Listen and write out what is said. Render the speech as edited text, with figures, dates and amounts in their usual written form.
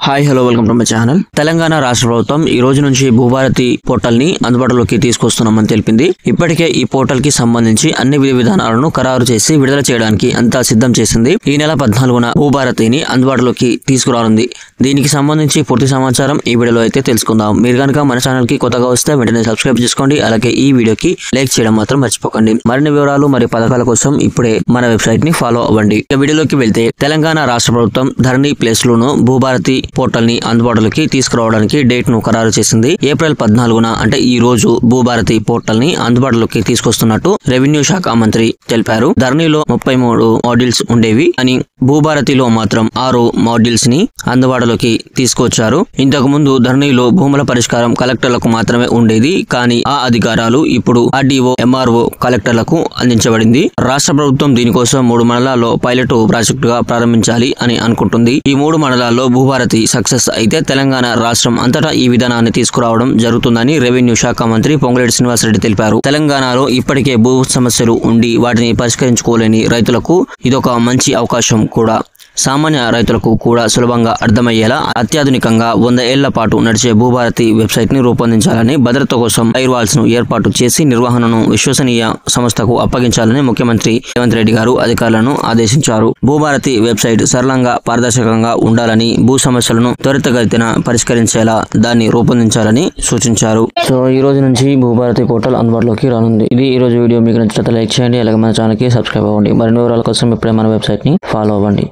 Hi hello welcome to my channel. Telangana రాష్ట్ర ప్రభుత్వం ఈ రోజు నుంచి భూభారతి పోర్టల్ ని అందుబాటులోకి తీసుకొస్తున్నామని తెలిపింది. ఇప్పటికే ఈ పోర్టల్ కి సంబంధించి అన్ని విధి విధానాలను ఖరారు చేసి విడుదల చేయడానికి అంతా సిద్ధం చేసింది. ఈ నెల 14న భూభారతిని అందుబాటులోకి తీసుకురానుంది. దీనికి సంబంధించి పూర్తి సమాచారం ఈ వీడియోలో అయితే తెలుసుకుందాం. మీరు కనుక మన ఛానల్ కి కొత్తగా వస్తే వెంటనే సబ్స్క్రైబ్ చేసుకోండి. అలాగే ఈ వీడియోకి లైక్ చేయడం మాత్రం మర్చిపోకండి. మరిన్ని వివరాలు మరియు పథకాల కోసం ఇప్పుడే మన వెబ్సైట్ ని ఫాలో అవ్వండి. ఇక వీడియోలోకి వెళ్తే తెలంగాణ రాష్ట్ర ప్రభుత్వం ధరణి ప్లేస్ లోను భూభారతి పోర్టల్ ని అందుబాటులోకి తీసుకురావడానికి డేట్ ను ఖరారు చేసింది. ఏప్రిల్ 14న అంటే ఈ రోజు భూభారతి పోర్టల్ ని అందుబాటులోకి తీసుకొస్తున్నట్టు రెవెన్యూ శాఖ మంత్రి తెలిపారు. ధరణిలో 33 మాడ్యూల్స్ ఉండేవి అని భూభారతిలో మాత్రం 6 మాడ్యూల్స్ ని అందుబాటులోకి తీసుకొచ్చారు. ఇంతకు ముందు ధరణిలో భూముల పరిష్కారం కలెక్టర్లకు మాత్రమే ఉండేది. కానీ ఆ అధికారాలు ఇప్పుడు ఆర్డీఓ, ఎంఆర్ఓ, కలెక్టర్లకు అందించబడింది. రాష్ట్ర ప్రభుత్వం దీనికోసం 3 మండలాల్లో పైలట్ ప్రాజెక్టుగా ప్రారంభించాలి అని అనుకుంటుంది. ఈ 3 మండలాల్లో భూభారతి సక్సెస్ అయితే తెలంగాణ రాష్ట్రం అంతటా ఈ విధానాన్ని తీసుకురావడం జరుగుతుందని రెవెన్యూ శాఖ మంత్రి పొంగులేటి శ్రీనివాసరెడ్డి తెలిపారు. తెలంగాణలో ఇప్పటికే భూ సమస్యలు ఉండి వాటిని పరిష్కరించుకోలేని రైతులకు ఇదొక మంచి అవకాశం కూడా. సామాన్య రైతులకు కూడా సులభంగా అర్థమయ్యేలా అత్యాధునికంగా 100 ఏళ్ల పాటు నడిచే భూభారతి వెబ్సైట్ ని రూపొందించాలని, భద్రత కోసం ఫైర్ వాల్స్ ను ఏర్పాటు చేసి నిర్వహణను విశ్వసనీయ సంస్థకు అప్పగించాలని ముఖ్యమంత్రి రేవంత్ రెడ్డి గారు అధికారులను ఆదేశించారు. భూభారతి వెబ్సైట్ సరళంగా, పారదర్శకంగా ఉండాలని, భూ సమస్యలను త్వరితగతిన పరిష్కరించేలా దాన్ని రూపొందించాలని సూచించారు. సో ఈ రోజు నుంచి భూభారతి పోర్టల్ అందుబాటులోకి రానుంది. ఇది ఈ రోజు వీడియో. మీకు నచ్చినట్లయితే లైక్ చేయండి. అలాగే మన ఛానల్ కి సబ్స్క్రైబ్ అవ్వండి. మరిన్ని వివరాల కోసం ఇప్పుడే మన వెబ్సైట్ ని ఫాలో అవ్వండి.